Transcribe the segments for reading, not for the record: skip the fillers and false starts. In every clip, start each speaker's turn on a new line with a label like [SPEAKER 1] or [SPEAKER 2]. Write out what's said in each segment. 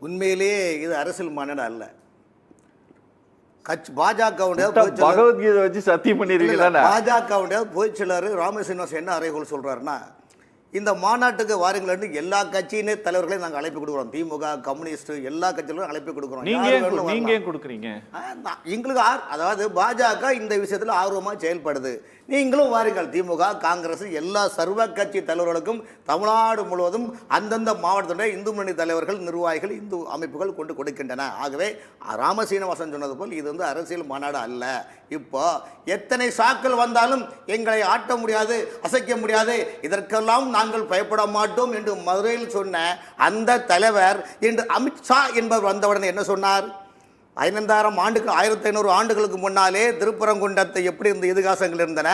[SPEAKER 1] உண்மையிலேயே இது அரசியல் மாநாடு அல்ல. பாஜகவுடைய
[SPEAKER 2] பகவத்கீதை வச்சு சத்தியம் பண்ணிருக்கீங்க.
[SPEAKER 1] பாஜகவுடைய பொதுச் செயலாளர் ராமசீனிவாசன் என்ன அறைகோள் சொல்றாருன்னா, இந்த மாநாட்டுக்கு வாருங்கள் எல்லா கட்சியினே தலைவர்களையும் நாங்கள் அழைப்பு கொடுக்குறோம். திமுக, கம்யூனிஸ்ட் எல்லா கட்சிகளும் அழைப்பு கொடுக்குறோம்.
[SPEAKER 2] நீங்க கொடுக்குறீங்க.
[SPEAKER 1] எங்களுக்கு அதாவது பாஜக இந்த விஷயத்தில் ஆர்வமாக செயல்படுது. நீங்களும் வாருங்கள். திமுக, காங்கிரஸ் எல்லா சர்வ கட்சி தலைவர்களுக்கும் தமிழ்நாடு முழுவதும் அந்தந்த மாவட்டத்துடைய இந்து முன்னணி தலைவர்கள், நிர்வாகிகள், இந்து அமைப்புகள் கொண்டு கொடுக்கின்றன. ஆகவே ராமசீனிவாசன் சொன்னது போல் இது அரசியல் மாநாடு அல்ல. இப்போ எத்தனை சாக்கள் வந்தாலும் எங்களை ஆட்ட முடியாது, அசைக்க முடியாது, இதற்கெல்லாம் நாங்கள் பயப்பட மாட்டோம் என்று மதுரையில் சொன்ன அந்த தலைவர் இன்று அமித்ஷா என்பவர் வந்தவுடனே என்ன சொன்னார்? 5000 ஆண்டுகள் 1500 ஆண்டுகளுக்கு முன்னாலே திருப்பரங்குன்றத்தை எப்படி இந்த இதிகாசங்கள் இருந்தன,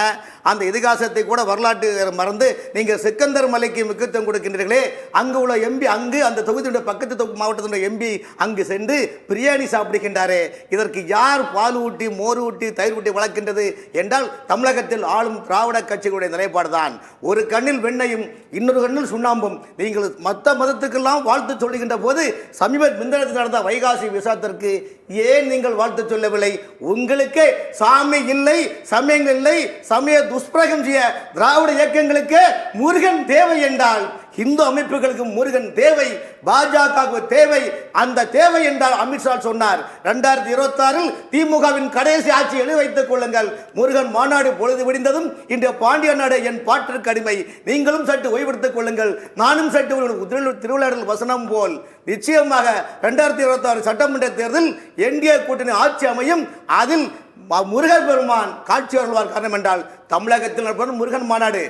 [SPEAKER 1] அந்த இதிகாசத்தை கூட வரலாற்று மறந்து நீங்கள் சிக்கந்தர் மலைக்கு முக்கியத்துவம் கொடுக்கின்றீர்களே, அங்கு உள்ள எம்பி அங்கு அந்த தொகுதியுடைய பக்கத்து மாவட்டத்தினுடைய எம்பி அங்கு சென்று பிரியாணி சாப்பிடுகின்றாரே, இதற்கு யார் பால் ஊட்டி, மோர் ஊட்டி, தயிர் ஊட்டி வளர்க்கின்றது என்றால் தமிழகத்தில் ஆளும் திராவிட கட்சிகளுடைய நிலைப்பாடு தான். ஒரு கண்ணில் வெண்ணையும் இன்னொரு கண்ணில் சுண்ணாம்பும். நீங்கள் மற்ற மதத்துக்கெல்லாம் வாழ்த்து சொல்லுகின்ற போது சமீப முந்தினத்தில் நடந்த வைகாசி விசாரத்திற்கு ஏன் நீங்கள் வாழ்த்து சொல்லவில்லை? உங்களுக்கே சாமி இல்லை, சமயங்கள் இல்லை, சமய துஷ்பிரகம் செய்ய திராவிட இயக்கங்களுக்கு முருகன் தேவை என்றால் இந்து அமைப்புகளுக்கு முருகன் தேவை, பாஜக தேவை. அந்த தேவை என்றால் அமித்ஷா சொன்னார் 2026 திமுகவின் கடைசி ஆட்சி எழுதி வைத்துக் கொள்ளுங்கள். முருகன் மாநாடு பொழுது விடிந்ததும் இன்று பாண்டிய நாடு என் பாட்டிற்கு அடிமை, நீங்களும் சற்று ஓய்வெடுத்துக் கொள்ளுங்கள், நானும் சற்று திருவிழாடல் வசனம் போல் நிச்சயமாக 2026 சட்டமன்ற தேர்தல் என்டிஏ கூட்டணி ஆட்சி அமையும். அதில் முருகன் பெருமான் காட்சி வருவார். காரணம் என்றால் தமிழகத்தில் முருகன் மாநாடு